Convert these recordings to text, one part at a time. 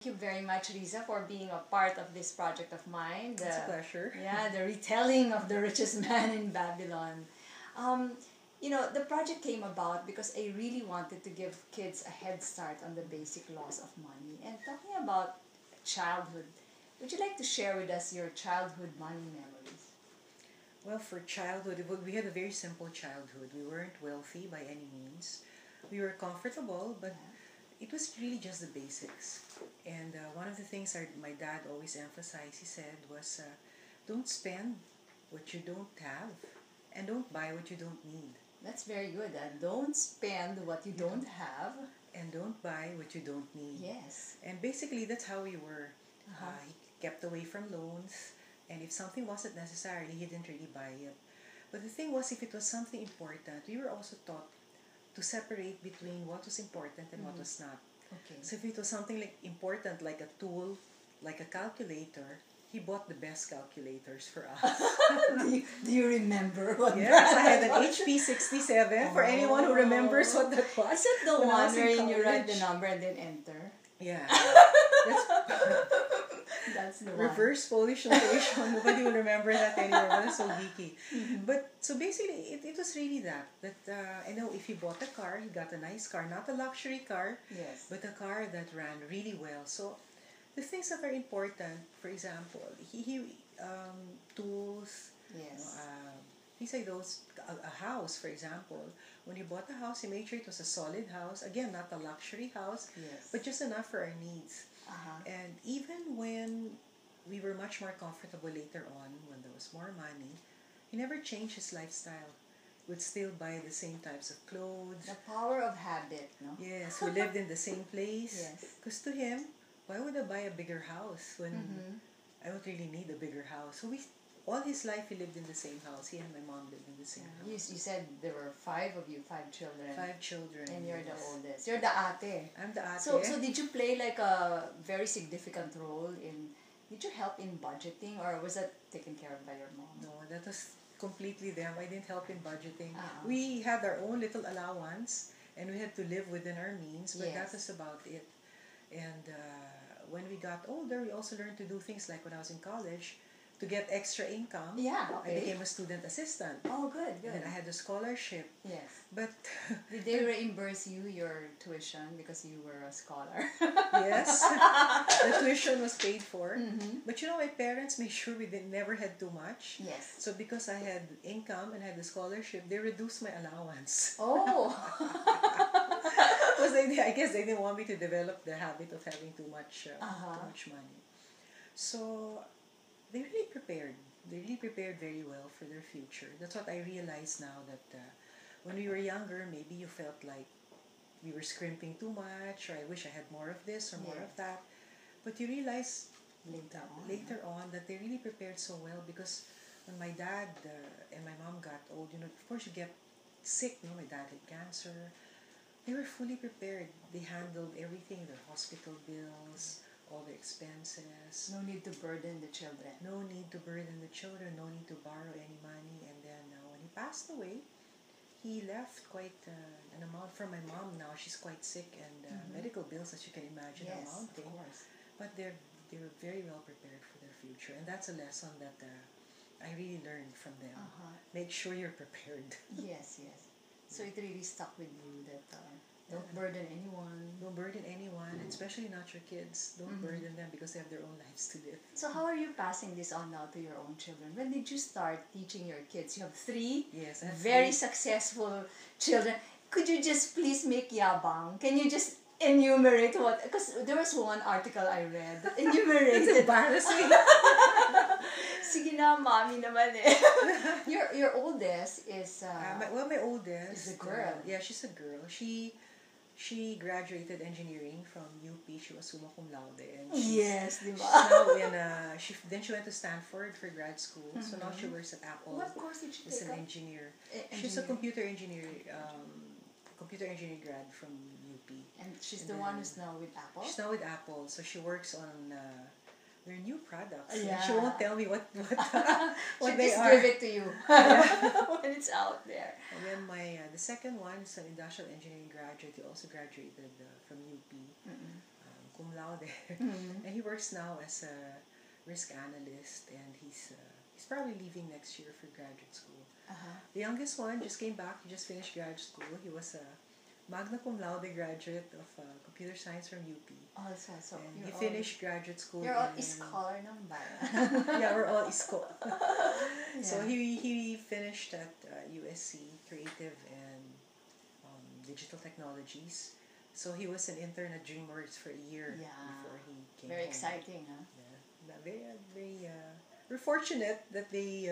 you very much, Riza, for being a part of this project of mine. It's a pleasure. Yeah, the retelling of the richest man in Babylon. Um, the project came about because I really wanted to give kids a head start on the basic laws of money. And talking about childhood, would you like to share with us your childhood money memories? Well, for childhood, we had a very simple childhood. We weren't wealthy by any means. We were comfortable, but it was really just the basics. And one of the things my dad always emphasized, he said, was don't spend what you don't have and don't buy what you don't need. That's very good. Don't spend what you don't have. And don't buy what you don't need. Yes. And basically, that's how we were. Uh-huh. He kept away from loans. And if something wasn't necessary, he didn't really buy it. But the thing was, if it was something important, we were also taught to separate between what was important and what was not. Okay. So if it was something like important, like a tool, like a calculator, he bought the best calculators for us. do you remember what Yes, that I had an was? HP 67 for anyone who remembers what that was. Is it the when I one was in wherein you write the college. number and then enter? Yeah. That's the one. Reverse Polish notation. Nobody will remember that anymore. But it's so geeky. But so basically, it was really that. I know if he bought a car, he got a nice car, not a luxury car, Yes. but a car that ran really well. So the things that are important, for example, tools, Yes. things like those. A house, for example. When he bought a house, he made sure it was a solid house. Again, not a luxury house, Yes. but just enough for our needs. Uh-huh. And even when we were much more comfortable later on, when there was more money, he never changed his lifestyle. Would still buy the same types of clothes. The power of habit, no? Yes, we lived in the same place. Yes. Because to him, why would I buy a bigger house when I don't really need a bigger house? So all his life he lived in the same house. He and my mom lived in the same house. You said there were 5 of you, 5 children. 5 children. And you're the yes. oldest. You're the ate. I'm the ate. So did you play like a very significant role in, did you help in budgeting or was that taken care of by your mom? No, that was completely them. I didn't help in budgeting. Uh-uh. We had our own little allowance and we had to live within our means, but that Yes. was about it. And when we got older, we also learned to do things like when I was in college, to get extra income. Yeah, I okay. became a student assistant. Oh, good, good. And then I had a scholarship. Yes. But Did they reimburse you your tuition because you were a scholar? yes, the tuition was paid for. But my parents made sure we never had too much. Yes. So because I had income and had the scholarship, they reduced my allowance. Oh. Because I guess they didn't want me to develop the habit of having too much money. So they really prepared. They really prepared very well for their future. That's what I realize now, that when we were younger, maybe you felt like we were scrimping too much, or I wish I had more of this or more of that. But you realize later on that they really prepared so well, because when my dad and my mom got old, of course you get sick. My dad had cancer. They were fully prepared. They handled everything, their hospital bills, all the expenses. No need to burden the children. No need to burden the children, no need to borrow any money. And then when he passed away, he left quite an amount for my mom now. She's quite sick, and medical bills, as you can imagine, are mounting. Of course. But they were very well prepared for their future. And that's a lesson that I really learned from them. Make sure you're prepared. Yes, yes. So it really stuck with you that don't burden anyone. Don't burden anyone, especially not your kids. Don't burden them because they have their own lives to live. So how are you passing this on now to your own children? When did you start teaching your kids? You have 3 Yes, I have very 3. successful children. Could you just please make yabang? Can you just enumerate what? Because there was one article I read that enumerated. It's embarrassing. Sige na, mommy naman eh. Your oldest is my oldest is a girl. Yeah, she's a girl. She graduated engineering from UP. She was summa cum laude, and yes, di ba? she's now in then she went to Stanford for grad school. So now she works at Apple. What course did she As take an up? engineer. She's a computer engineer grad from UP. And she's the one who's now with Apple? She's now with Apple, so she works on their new products. Yeah. She won't tell me what She'll they just are. give it to you when it's out there. And then the second one is an industrial engineering graduate. He also graduated from UP. cum laude. And he works now as a risk analyst, and he's probably leaving next year for graduate school. The youngest one just came back. He just finished graduate school. He was a magna cum laude graduate of computer science from UP. Oh, so and he finished graduate school. You're all scholar ng bayan. Yeah, we're all isko. So he finished at USC Creative and Digital Technologies. So he was an intern at DreamWorks for a year before he came Very home. exciting, huh? Yeah, very. We're fortunate that they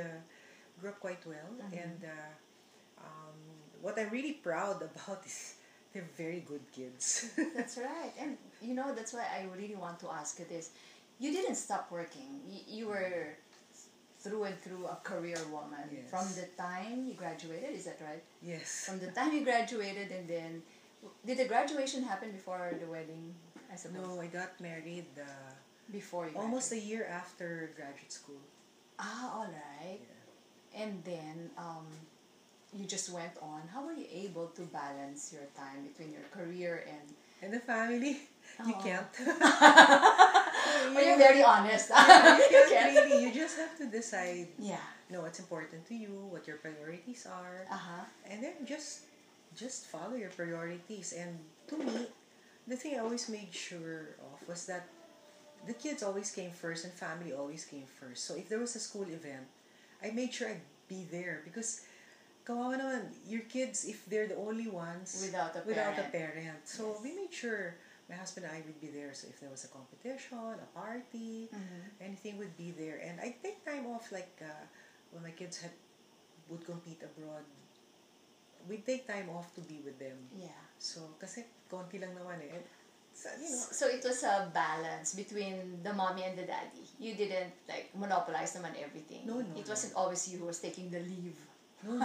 grew up quite well, and what I'm really proud about is they're very good kids. That's right, and that's why I really want to ask you this. You didn't stop working. You were through and through a career woman from the time you graduated. Is that right? Yes. From the time you graduated, and then did the graduation happen before the wedding? I suppose. No, I got married before you almost a year after graduate school. All right. Yeah. And then you just went on. How were you able to balance your time between your career and the family? You can't. You're very honest. You can't really. You just have to decide. Yeah. What's important to you, what your priorities are, and then just follow your priorities. And to me, the thing I always made sure of was that the kids always came first and family always came first. So if there was a school event, I made sure I'd be there because kawawa naman, your kids, if they're the only ones without a parent. So we made sure my husband and I would be there. So if there was a competition, a party, anything would be there. And I take time off, like when my kids would compete abroad, we'd take time off to be with them. Yeah. So, kasi konti lang naman eh. So it was a balance between the mommy and the daddy. You didn't monopolize naman everything. No. It wasn't always you who was taking the leave. No.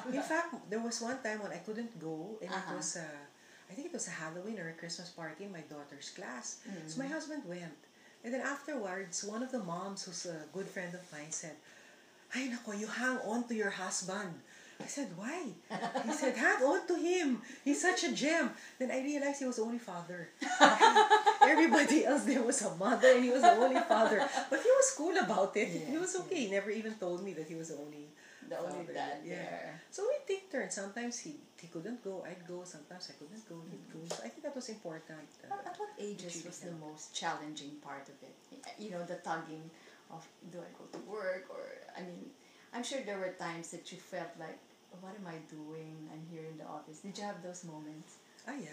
In fact, there was one time when I couldn't go, and it was I think it was a Halloween or a Christmas party in my daughter's class. So my husband went. And then afterwards, one of the moms, who's a good friend of mine, said, "Ay nako, you hang on to your husband." I said, "Why?" He said, "Hang on to him. He's such a gem." Then I realized he was the only father. Everybody else there was a mother, and he was the only father. But he was cool about it. He was okay. He never even told me that he was the only only dad there. So we take turns. Sometimes he couldn't go, I'd go. Sometimes I couldn't go, he'd go. So I think that was important. At what ages was the most challenging part of it? The tugging of, do I go to work? Or, I'm sure there were times that you felt like, what am I doing? I'm here in the office. Did you have those moments? Yeah.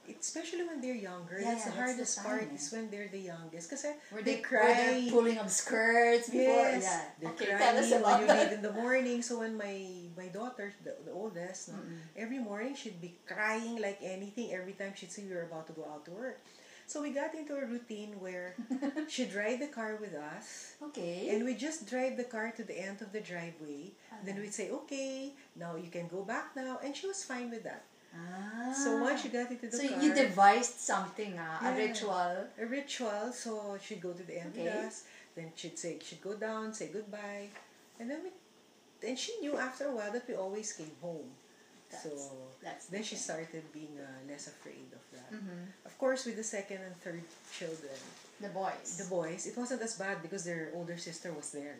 Especially when they're younger. Yeah, that's the hardest part is when they're the youngest. Kasi they cry. Were they pulling of skirts before? Yes. Yeah. They're crying tell us about when you that. leave in the morning. So when my daughter, the oldest, every morning she'd be crying like anything every time she'd see we were about to go out to work. So we got into a routine where she'd ride the car with us. Okay. And we just drive the car to the end of the driveway. Then we'd say, "Okay, now you can go back now." And she was fine with that. So once she got into the car... So you devised something, a ritual. A ritual. So she'd go to the end with us. Then she'd go down, say goodbye. And then she knew after a while that we always came home. Then she started being less afraid of that. Of course, with the second and third children, the boys, it wasn't as bad because their older sister was there.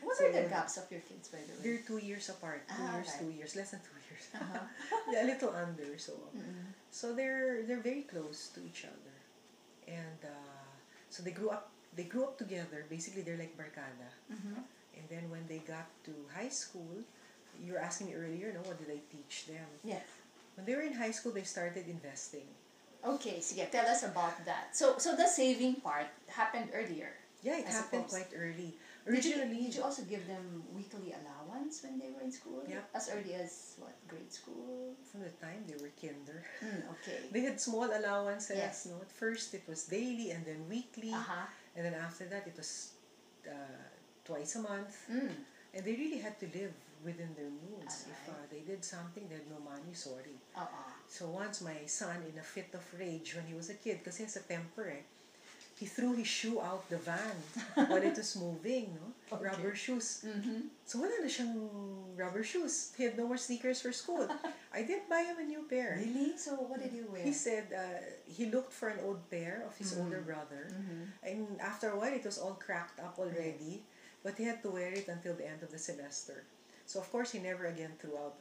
What are the gaps of your kids, by the way? They're 2 years apart. 2 years, less than 2 years. They're a little under, so they're very close to each other, and so they grew up together. Basically, they're like barkada. And then when they got to high school, you were asking me earlier, what did I teach them? Yes. When they were in high school, they started investing. Okay, so tell us about that. So the saving part happened earlier. Yeah, it happened quite early. Originally, did you also give them weekly allowance when they were in school? Yeah. As early as what, grade school? From the time they were kinder. Okay. They had small allowances. Yes. At first it was daily and then weekly. And then after that it was twice a month. And they really had to live within their means. If they did something, they had no money, sorry. So once my son, in a fit of rage when he was a kid, kasi he has a temper he threw his shoe out the van while it was moving, no? Okay. Rubber shoes. Mm-hmm. So wala na siyang rubber shoes. He had no more sneakers for school. I did buy him a new pair. Really? So what did you wear? He said he looked for an old pair of his older brother. And after a while, it was all cracked up already. But he had to wear it until the end of the semester. So of course, he never again threw out.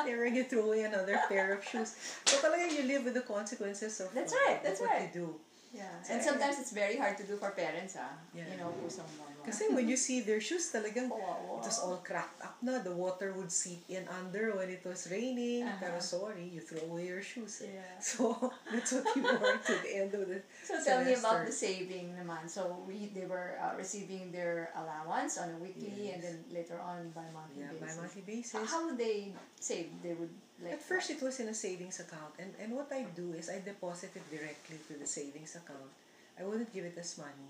Never again threw away another pair of shoes. So talaga you live with the consequences of That's right. That's what right. you do. Yeah. So And sometimes it's very hard to do for parents, Yeah. You know, kusang mama. Kasi when you see their shoes, talagang Wow. it was all cracked up na. The water would seep in under when it was raining. Pero sorry, you throw away your shoes. Yeah. So that's what you wore to the end of the So tell me about the saving naman. So they were receiving their allowance on a weekly and then later on by monthly basis. By monthly basis. How would they save? They would At first, it was in a savings account. And what I do is I deposit it directly to the savings account. I wouldn't give it as money.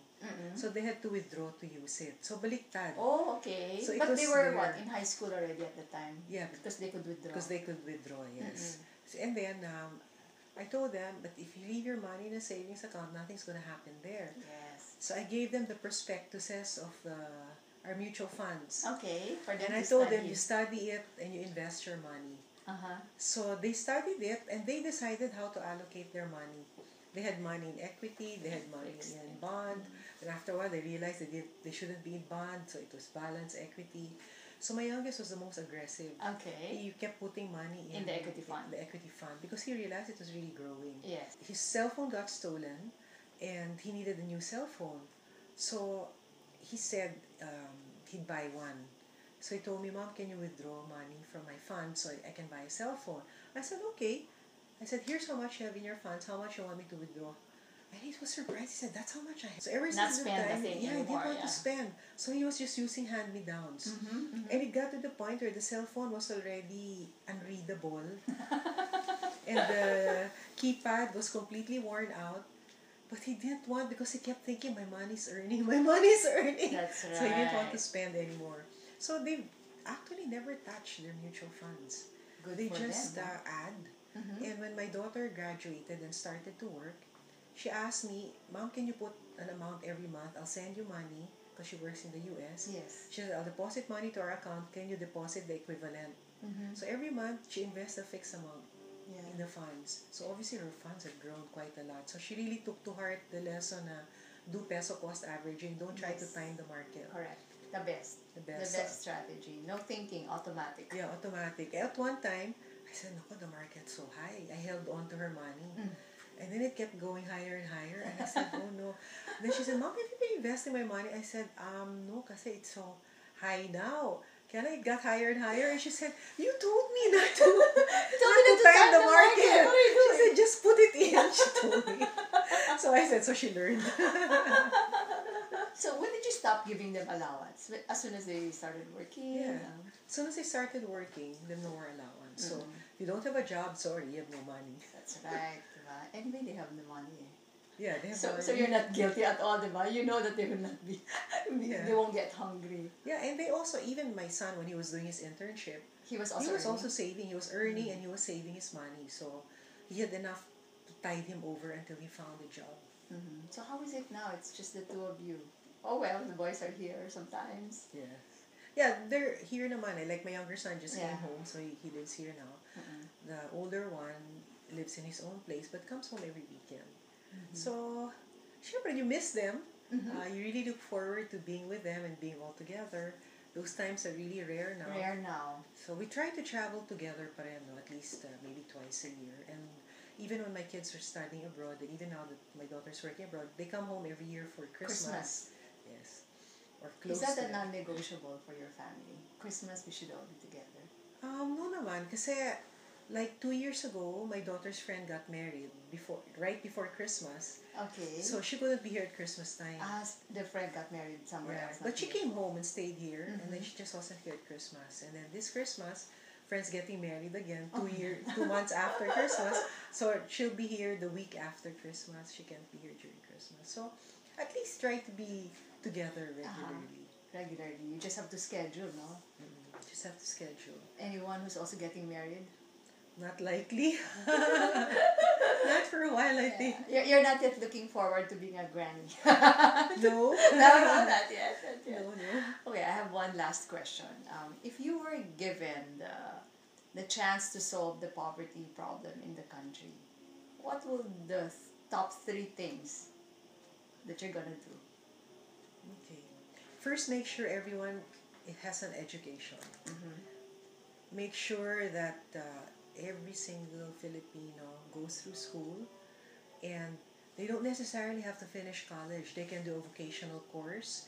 So they had to withdraw to use it. So baliktad. Oh, okay. So but they were there. in high school already at the time? Yeah. Because they could withdraw. Because they could withdraw, yes. And then I told them, but if you leave your money in a savings account, nothing's going to happen there. Yes. So I gave them the prospectuses of our mutual funds. Okay. For them And I to told study. them, you study it and you invest your money. Uh-huh. So they studied it and they decided how to allocate their money. They had money in equity, they had money in bond, and after a while they realized they shouldn't be in bond, so it was balance equity. So my youngest was the most aggressive. Okay. He kept putting money In the equity fund. The equity fund because he realized it was really growing. Yes. His cell phone got stolen, and he needed a new cell phone. So he said he'd buy one. So he told me, Mom, can you withdraw money from my fund so I can buy a cell phone? I said, okay. I said, here's how much you have in your funds. How much you want me to withdraw? And he was surprised. He said, that's how much I have. So ever since the time, he didn't want to spend. So he was just using hand-me-downs. And it got to the point where the cell phone was already unreadable. And the keypad was completely worn out. But he didn't want because he kept thinking, my money's earning, my money's earning. That's right. So he didn't want to spend anymore. So they actually never touched their mutual funds. They just add. And when my daughter graduated and started to work, she asked me, Mom, can you put an amount every month? I'll send you money because she works in the US. Yes. She said, I'll deposit money to our account. Can you deposit the equivalent? So every month, she invests a fixed amount in the funds. So obviously, her funds have grown quite a lot. So she really took to heart the lesson na do peso cost averaging. Don't try to time the market. Correct. The best. The best Strategy. No thinking, automatic. Yeah, automatic. At one time, I said, "Naku, the market's so high." I held on to her money. And then it kept going higher and higher. And I said, oh no. Then she said, Mom, have you been investing my money? I said, no, kasi it's so high now. Kaya it got higher and higher. And she said, you told me not to, not to time the market. She said, just put it in. She told me. So I said, so she learned. So when did you stop giving them allowance? As soon as they started working? Yeah. As soon as they started working, then no more allowance. So if you don't have a job, sorry, you have no money. That's right. Diba? Anyway, they have no money. Yeah, they have so, money. So you're not guilty at all, diba? You know that they will not be, they won't get hungry. Yeah, and they also, even my son, when he was doing his internship, he was also saving. He was earning and he was saving his money. So he had enough to tide him over until he found a job. So how is it now? It's just the two of you. Oh well, the boys are here sometimes. Yeah. Yeah, they're here naman. Like my younger son just came home, so he lives here now. The older one lives in his own place but comes home every weekend. So, syempre, you miss them. You really look forward to being with them and being all together. Those times are really rare now. So we try to travel together pa rin, no? At least maybe twice a year. And even when my kids are studying abroad, and even now that my daughter's working abroad, they come home every year for Christmas. Yes. Or close. Is that a non-negotiable for your family? Christmas, we should all be together. No naman. Kasi, like 2 years ago, my daughter's friend got married right before Christmas. Okay. So she couldn't be here at Christmas time. The friend got married somewhere else. But she came home and stayed here, and then she just wasn't here at Christmas. And then this Christmas, friend's getting married again 2 months after Christmas. So she'll be here the week after Christmas. She can't be here during Christmas. So at least try to be together regularly. Regularly. You just have to schedule, no? Just have to schedule. Anyone who's also getting married? Not likely. Not for a while, I think. You're not yet looking forward to being a granny. No. No, not yet. Not yet. No. Okay, I have one last question. If you were given the chance to solve the poverty problem in the country, what would the top 3 things that you're gonna do? Okay. First, make sure everyone has an education. Make sure that every single Filipino goes through school, and they don't necessarily have to finish college. They can do a vocational course,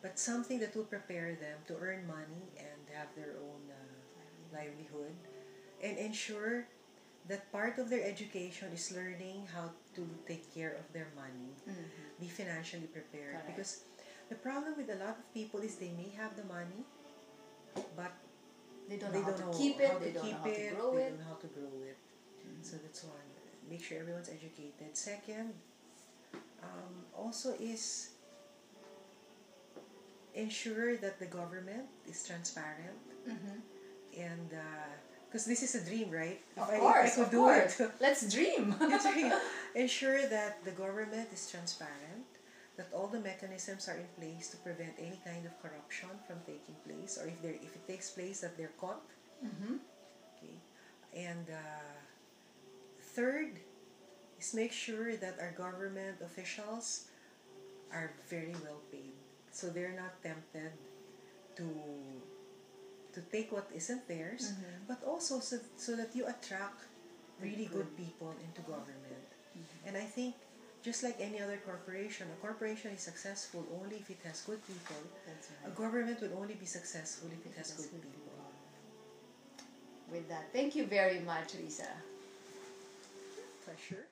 but something that will prepare them to earn money and have their own livelihood, and ensure that part of their education is learning how to take care of their money, be financially prepared. Correct. Because the problem with a lot of people is they may have the money, but they don't know how to keep it, they don't know how to grow it. They don't know how to grow it. So that's one. Make sure everyone's educated. Second, also is ensure that the government is transparent. And because this is a dream, right? Of course, I could do it. Let's dream. Ensure that the government is transparent, that all the mechanisms are in place to prevent any kind of corruption from taking place, or if it takes place, that they're caught. Okay. And third is make sure that our government officials are very well paid, so they're not tempted to take what isn't theirs, but also so that you attract really good people into government. And I think, just like any other corporation, a corporation is successful only if it has good people. That's right. A government will only be successful if it has good people. With that, thank you very much, Riza. Pleasure.